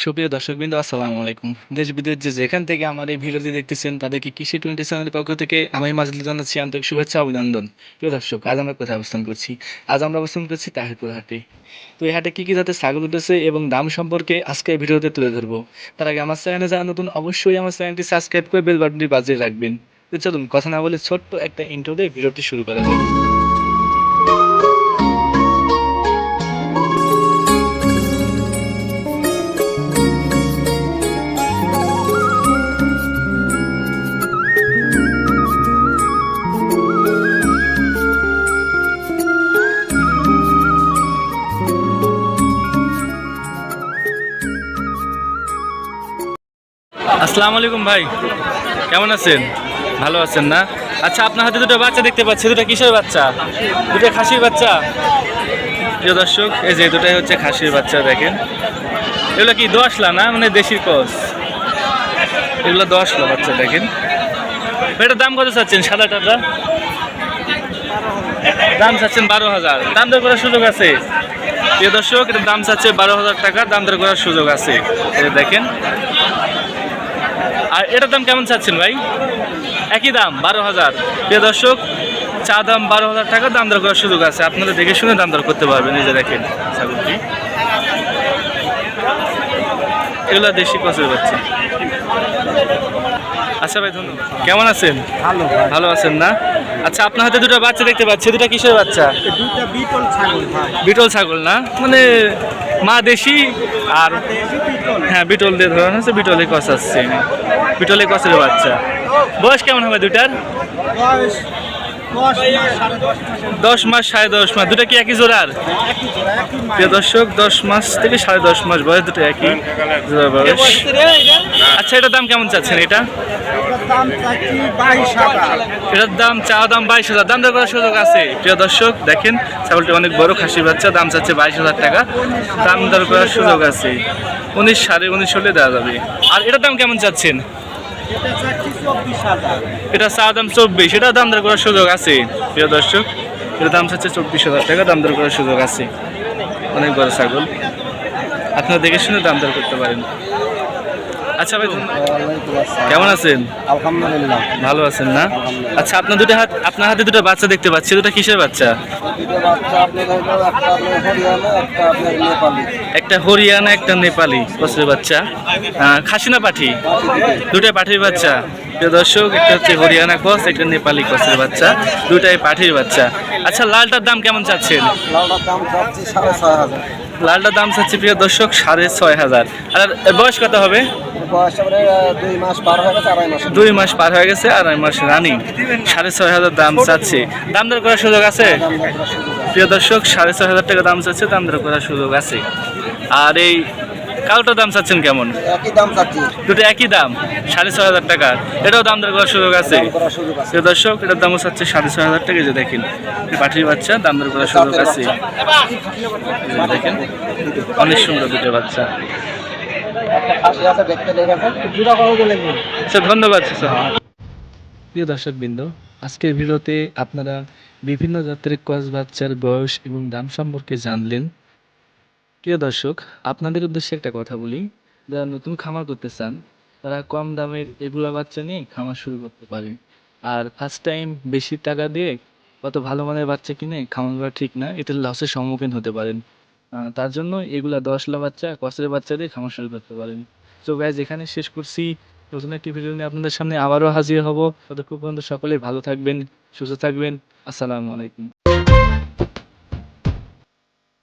সুপ্রিয় দর্শকবৃন্দ, আসসালামু আলাইকুম। দেশ-বিদেশ যে যেখান থেকে আমার এই ভিডিওটি দেখতেছেন তাদেরকে কৃষি 20 চ্যানেলের পক্ষ থেকে আমি মাঝিদুল জানাচ্ছি আন্তরিক শুভেচ্ছা ও অভিনন্দন। প্রিয় দর্শক, আজ আমরা কোথায় অবস্থান করছি? আজ আমরা অবস্থান করছি তাহিরপুর হাটে। তো এই হাটে কি জাতের ছাগল উঠেছে এবং দাম সম্পর্কে আজকে এই ভিডিওতে তুলে ধরবো। তার আগে আমার চ্যানেলে যারা নতুন অবশ্যই আমার চ্যানেলটি সাবস্ক্রাইব করে বেল বাটনটি বাজিয়ে রাখবেন। তো চলুন কথা না বলে ছোট্ট একটা ইন্ট্রো দিয়ে ভিডিওটি শুরু করা যাক। আসসালামু আলাইকুম ভাই, কেমন আছেন? ভালো আছেন না? আচ্ছা, আপনার হাতে দুটো বাচ্চা দেখতে পাচ্ছি। দুটো কিসের বাচ্চা? দুটো খাসির বাচ্চা। প্রিয় দর্শক, এই যে দুটাই হচ্ছে খাসির বাচ্চা। দেখেন, এগুলো কি দোআঁশলা না, মানে দেশি ক্রস? এগুলো দোআঁশলা বাচ্চা। দেখেন, এটার দাম কত চাচ্ছেন? সাদাটার দাম চাচ্ছেন 12,000। দাম দর করার সুযোগ আছে? প্রিয় দর্শক, এটার দাম চাচ্ছে 12,000 টাকা। দাম দর করার সুযোগ আছে। এই দেখেন। আর এটার দাম কেমন চাচ্ছেন ভাই? একই দাম, 12,000। প্রিয় দর্শক, চা দাম 12,000 টাকা। দাম দর করার সুযোগ আছে, আপনারা দেখে শুনে দাম দর করতে পারবেন। এই যে দেখেন ছাগলটি, এগুলো দেশি কচের বাচ্চা। আচ্ছা ভাই, ধন্যবাদ। কেমন আছেন? ভালো ভালো আছেন না? আচ্ছা, আপনার হাতে দুটো বাচ্চা দেখতে পাচ্ছি। দুটো কিসের বাচ্চা? দুটা বিটল ছাগল ভাই। বিটল ছাগল না, মানে মা দেশি আর হ্যাঁ বিটল দিয়ে ধরানো হচ্ছে। বিটলে কষ আসছে, বিটলে কষের বাচ্চা। বয়স কেমন হবে দুটার? বয়স 10 মাস 10.5 মাস। দুটা কি একই জোড়ার? প্রিয় দর্শক, 10 মাস থেকে 10.5 মাস বয়স, দুটো একই জোড়ার বয়স। আচ্ছা, এটার দাম কেমন চাচ্ছেন? এটা দাম চাচ্ছি 22,000। এটার দাম চাওয়া দাম 22,000। দাম দর করার সুযোগ আছে। প্রিয় দর্শক, দেখেন ছাগলটি অনেক বড় খাসির বাচ্চা। দাম চাচ্ছে 22,000 টাকা। দাম দর করার সুযোগ আছে। 19, 19.5 হলে দেওয়া যাবে। আর এটার দাম কেমন চাচ্ছেন? এটা চাচ্ছি 24,000। এটা চাওয়া দাম 24। এটার দাম দর করার সুযোগ আছে। প্রিয় দর্শক, এটার দাম চাচ্ছে 24,000 টাকা। দাম দর করার সুযোগ আছে। অনেক বড় ছাগল, আপনারা দেখে শুনে দাম দর করতে পারেন। আচ্ছা ভাই, কেমন আছেন? আলহামদুলিল্লাহ ভালো আছেন না? আচ্ছা, আপনার হাতে দুটো বাচ্চা দেখতে পাচ্ছি। দুটো কিসের বাচ্চা? দুটো বাচ্চা আপনার হলো একটা আপনার হরিয়ানা, একটা আপনার নেপালি। একটা হরিয়ানা, একটা নেপালি কচের বাচ্চা। খাসি না পাঠি? দুটাই পাঠির বাচ্চা। প্রিয় দর্শক, একটা হচ্ছে হরিয়ানা কস, একটা নেপালি কচের বাচ্চা। দুটাই পাঠির বাচ্চা। আচ্ছা, লালটার দাম কেমন চাচ্ছেন? লাউটার দাম চাচ্ছি 6,500। লালটার দাম চাচ্ছি প্রিয় দর্শক 6,500। আর বয়স কত হবে? বয়সটা মানে 2 মাস পার হয়ে গেছে, 2.5 মাস। 2 মাস পার হয়ে গেছে, 2.5 মাস রানিং। 6,500 দাম চাচ্ছে। দাম দর করার সুযোগ আছে? প্রিয় দর্শক, 6,500 টাকা দাম চাচ্ছে। দাম দর করার সুযোগ আছে। আর এই কালোটার দাম চাচ্ছেন কেমন? একই দাম চাচ্ছি। দুটো একই দাম, 6,500 টাকা। এটাও দাম দর করার সুযোগ আছে। করার সুযোগ আছে। প্রিয় দর্শক, এটার দামও চাচ্ছে 6,500 টাকা। যে দেখেন পাঠির বাচ্চা, দাম দর করার সুযোগ আছে। দেখেন, অনেক সুন্দর দুটো বাচ্চা। আচ্ছা, ধন্যবাদ স্যার। প্রিয় দর্শকবৃন্দ, আজকের ভিডিওতে আপনারা বিভিন্ন জাতের ক্রস বাচ্চার বয়স এবং দাম সম্পর্কে জানলেন। প্রিয় দর্শক, আপনাদের উদ্দেশ্যে একটা কথা বলি। যারা নতুন খামার করতে চান তারা কম দামের এগুলা বাচ্চা নিয়ে খামার শুরু করতে পারে। আর ফার্স্ট টাইম বেশি টাকা দিয়ে কত ভালো মানের বাচ্চা কিনে খামার করা ঠিক না, এতে লসের সম্মুখীন হতে পারেন। তার জন্য এগুলা 10লা বাচ্চা কসের বাচ্চা দিয়ে খামার শুরু করতে পারেন। তো গাইজ, এখানে শেষ করছি। নতুন একটি ভিডিও নিয়ে আপনাদের সামনে আবারও হাজির হব। ততক্ষণ পর্যন্ত সকলেই ভালো থাকবেন, সুস্থ থাকবেন। আসসালামু আলাইকুম।